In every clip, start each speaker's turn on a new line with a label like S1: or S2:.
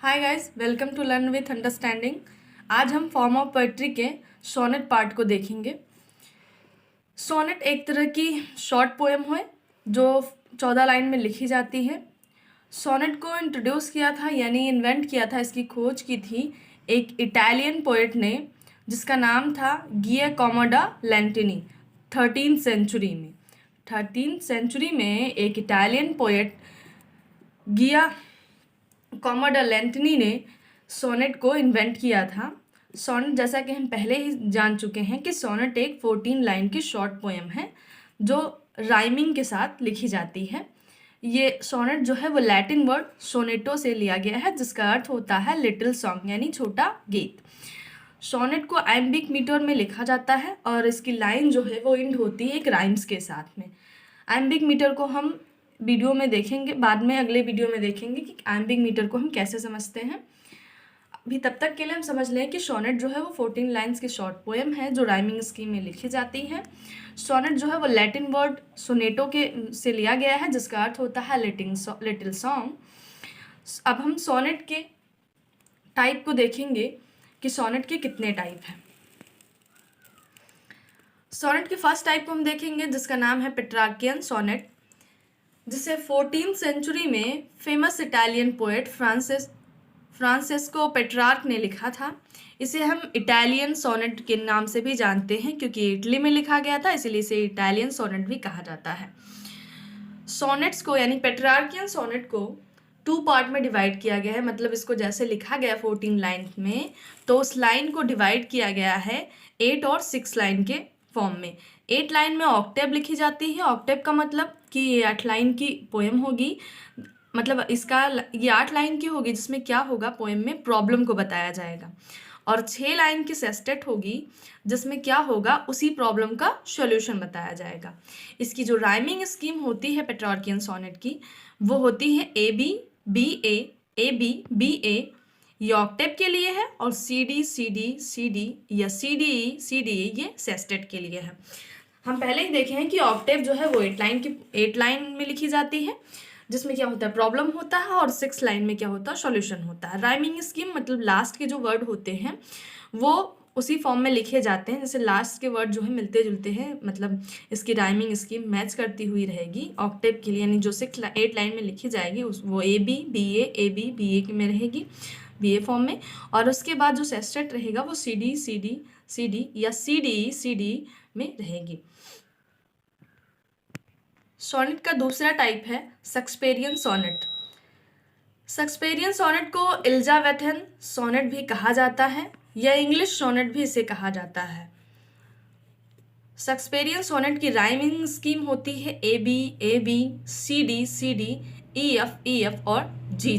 S1: Hi guys, welcome to learn with understanding. आज हम form of poetry के sonnet part को देखेंगे। सोनेट एक तरह की शॉर्ट पोएम है जो 14 लाइन में लिखी जाती है। सोनेट को इंट्रोड्यूस किया था यानी इन्वेंट किया था, इसकी खोज की थी एक इटालियन पोएट ने जिसका नाम था गियाकोमो लैंटिनी। 13th सेंचुरी में एक इटालियन पोएट गियाकोमो लैंटिनी ने सोनेट को इन्वेंट किया था। सोनेट, जैसा कि हम पहले ही जान चुके हैं कि सोनेट एक 14 लाइन की शॉर्ट पोएम है जो राइमिंग के साथ लिखी जाती है। ये सोनेट जो है वो लैटिन वर्ड सोनेटो से लिया गया है जिसका अर्थ होता है लिटिल सॉन्ग यानी छोटा गीत। सोनेट को आइम्बिक मीटर में लिखा जाता है और इसकी लाइन जो है वो इंड होती है एक राइम्स के साथ में। आइम्बिक मीटर को हम वीडियो में देखेंगे, बाद में अगले वीडियो में देखेंगे कि आइम्बिक मीटर को हम कैसे समझते हैं। अभी तब तक के लिए हम समझ लें कि सोनेट जो है वो 14 लाइन्स की शॉर्ट पोएम है जो राइमिंग स्कीम में लिखी जाती है। सोनेट जो है वो लैटिन वर्ड सोनेटो के से लिया गया है जिसका अर्थ होता है लिटिल सॉन्ग। अब हम सोनेट के टाइप को देखेंगे कि सोनेट के कितने टाइप हैं। सोनेट के फर्स्ट टाइप को हम देखेंगे जिसका नाम है पेट्रार्कियन सोनेट, जिसे 14th सेंचुरी में famous Italian poet Francesco Petrarch ने लिखा था। इसे हम इटालियन सोनेट के नाम से भी जानते हैं क्योंकि इटली में लिखा गया था, इसीलिए इसे इटालियन सोनेट भी कहा जाता है। सोनेट्स को यानी पेट्रार्कियन सोनेट को 2 पार्ट में डिवाइड किया गया है, मतलब इसको जैसे लिखा गया 14 लाइन में तो उस लाइन को डिवाइड किया गया है 8 और 6 लाइन के फॉर्म में। 8 लाइन में ऑक्टेव लिखी जाती है। ऑक्टेव का मतलब कि ये 8 लाइन की पोएम होगी, मतलब इसका ये 8 लाइन की होगी जिसमें क्या होगा, पोएम में प्रॉब्लम को बताया जाएगा। और 6 लाइन की सेस्टेट होगी जिसमें क्या होगा, उसी प्रॉब्लम का सॉल्यूशन बताया जाएगा। इसकी जो राइमिंग स्कीम होती है पेट्रार्कियन सोनेट की वो होती है ए बी बी ए। ये ऑक्टेव के लिए है और सी डी या सी डी ये सेस्टेट के लिए है। हम पहले ही देखे हैं कि ऑक्टेव जो है वो 8 लाइन में लिखी जाती है जिसमें क्या होता है, प्रॉब्लम होता है, और 6 लाइन में क्या होता है, सॉल्यूशन होता है। राइमिंग स्कीम मतलब लास्ट के जो वर्ड होते हैं वो उसी फॉर्म में लिखे जाते हैं, जैसे लास्ट के वर्ड जो है मिलते जुलते हैं, मतलब इसकी राइमिंग स्कीम मैच करती हुई रहेगी ऑक्टेव के लिए, यानी जो 8 लाइन में लिखी जाएगी वो ए बी बी ए में रहेगी, बी ए फॉर्म में। और उसके बाद जो सेस्टेट रहेगा वो सी डी या सी डी में रहेगी। सोनेट का दूसरा टाइप है शेक्सपियरियन सोनेट। शेक्सपियरियन सोनेट को एलिजाबेथन सोनेट भी कहा जाता है या इंग्लिश सोनेट भी इसे कहा जाता है। शेक्सपियरियन सोनेट की राइमिंग स्कीम होती है A B C D E F और जी।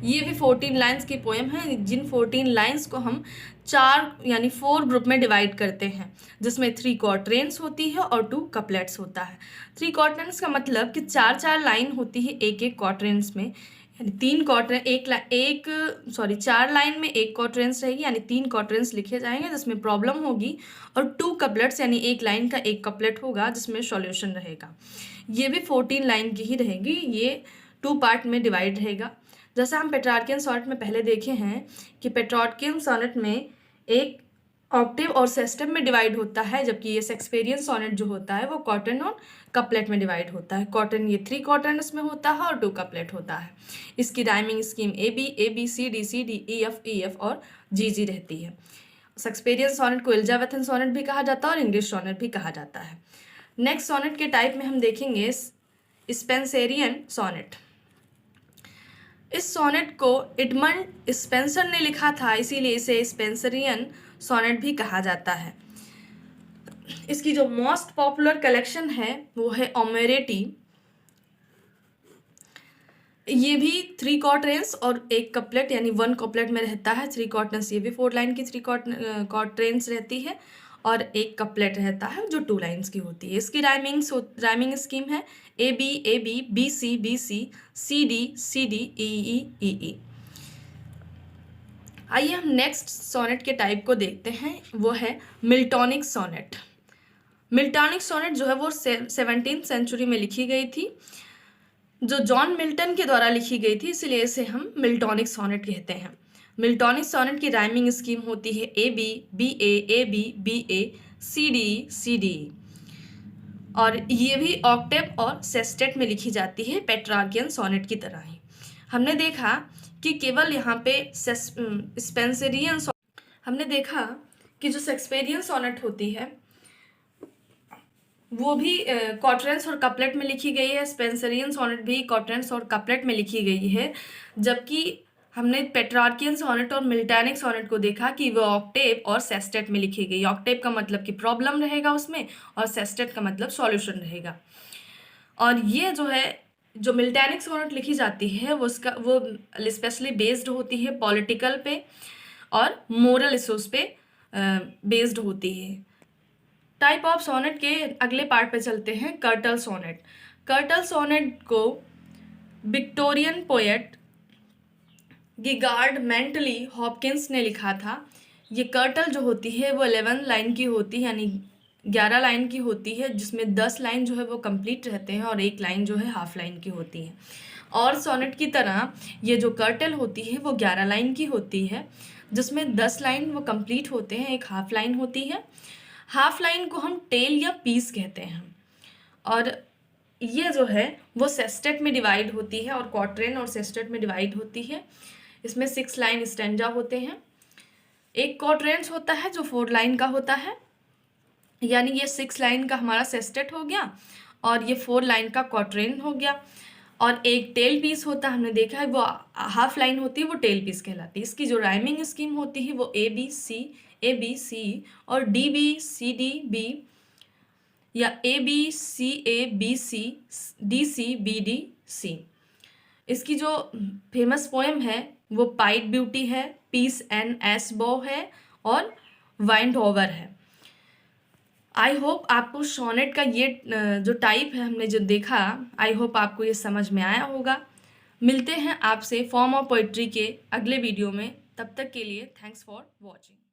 S1: ये भी 14 लाइन्स की पोएम है जिन 14 लाइन्स को हम 4 ग्रुप में डिवाइड करते हैं, जिसमें 3 क्वार्टरेंस होती है और 2 कपलेट्स होता है। 3 क्वार्टरेंस का मतलब कि 4 लाइन होती है एक क्वार्टरेंस में, यानी 4 लाइन में 1 क्वार्टरेंस रहेगी, यानी 3 क्वार्टरेंस लिखे जाएंगे जिसमें प्रॉब्लम होगी, और 2 कपलेट्स यानी 1 लाइन का 1 कपलेट होगा जिसमें सॉल्यूशन रहेगा। ये भी 14 लाइन की ही रहेगी, ये 2 पार्ट में डिवाइड रहेगा। जैसा हम पेट्रार्कियन सोनेट में पहले देखे हैं कि पेट्रार्कियन सोनेट में एक ऑक्टेव और सेस्टेम में डिवाइड होता है, जबकि ये शेक्सपियरियन सोनेट जो होता है वो क्वार्टरन और कपलेट में डिवाइड होता है। क्वार्टरन ये 3 क्वार्टरन्स में होता है और 2 कपलेट होता है। इसकी rhyming scheme A B C D E F और जी रहती है। शेक्सपियरियन सोनेट को एलिजाबेथन सोनेट भी कहा जाता है और इंग्लिश सोनेट भी कहा जाता है। नेक्स्ट सोनेट के टाइप में हम देखेंगे स्पेंसरियन सोनेट। इस सोनेट को एडमंड स्पेंसर ने लिखा था, इसीलिए इसे स्पेंसरियन सोनेट भी कहा जाता है। इसकी जो मोस्ट पॉपुलर कलेक्शन है वो है ओमेरेटी। ये भी 3 क्वार्टरेंस और 1 कपलेट यानी 1 कपलेट में रहता है। 3 क्वार्टरेंस ये भी 4 लाइन की 3 क्वार्टरेंस रहती है और 1 कपलेट रहता है जो 2 लाइन्स की होती है। इसकी राइमिंग स्कीम है ए बी सी डी ई। आइए हम नेक्स्ट सोनेट के टाइप को देखते हैं, वो है मिल्टॉनिक सोनेट। मिल्टॉनिक सोनेट जो है वो 17th सेंचुरी में लिखी गई थी। जो जॉन मिल्टन के द्वारा लिखी गई थी, इसलिए इसे हम मिल्टॉनिक सोनेट कहते हैं। मिल्टॉनिक सोनेट की राइमिंग स्कीम होती है A B, B A B, B A, C D, C D. और ये भी ऑक्टेव और सेस्टेट में लिखी जाती है, पेट्रार्कियन सोनेट की तरह ही। हमने देखा कि केवल यहाँ पे स्पेंसरियन, हमने देखा कि जो शेक्सपियरियन सोनेट होती है वो भी क्वार्टेंस और कपलेट में लिखी गई है। स्पेंसरियन सोनेट भी क्वार्टेंस और कपलेट में लिखी गई है, जबकि हमने पेट्रार्कियन सोनेट और मिल्टॉनिक सोनेट को देखा कि वो ऑक्टेव और सेस्टेट में लिखी गई। ऑक्टेव का मतलब कि प्रॉब्लम रहेगा उसमें, और सेस्टेट का मतलब सॉल्यूशन रहेगा। और ये जो है, जो मिल्टॉनिक सोनेट लिखी जाती है वो स्पेशली बेस्ड होती है पॉलिटिकल पे और मोरल इश्यूज पे बेस्ड होती है। टाइप ऑफ सोनेट के अगले पार्ट पे चलते हैं, कर्टल सोनेट। कर्टल सोनेट को Victorian poet gigahertz mentally Hopkins ने लिखा था। ये कर्टल जो होती है वो 11 लाइन की होती है, यानी 11 लाइन की होती है, जिसमें 10 लाइन जो है वो कंप्लीट रहते हैं और 1 लाइन जो है हाफ लाइन की होती है। और सोनेट की तरह ये जो कर्टल होती है वो 11 लाइन की होती है, जिसमें 10 लाइन वो कंप्लीट होते हैं, 1 हाफ लाइन होती है। हाफ लाइन को हम टेल या पीस कहते हैं। और ये जो है वो सेस्टेट में डिवाइड होती है, और क्वार्टेन और सेस्टेट में डिवाइड होती है। इसमें 6 लाइन स्टैंजा होते हैं। एक क्वार्टेंस होता है जो 4 लाइन का होता है, यानी ये 6 लाइन का हमारा सेस्टेट हो गया और ये 4 लाइन का क्वार्टेन हो गया। और एक टेल पीस होता है, हमने देखा है वो हाफ लाइन होती है, वो टेल पीस कहलाती है। इसकी जो राइमिंग स्कीम होती है वो ए बी सी और D B C D B, या A B C A B C D C B D C. इसकी जो फेमस पोएम है वो पाइट ब्यूटी है, पीस एंड एस बो है, और वाइंड ओवर है। आई होप आपको सोनेट का ये जो टाइप है हमने जो देखा, आई होप आपको ये समझ में आया होगा। मिलते हैं आपसे फॉर्म ऑफ पोइट्री के अगले वीडियो में, तब तक के लिए थैंक्स फॉर वॉचिंग।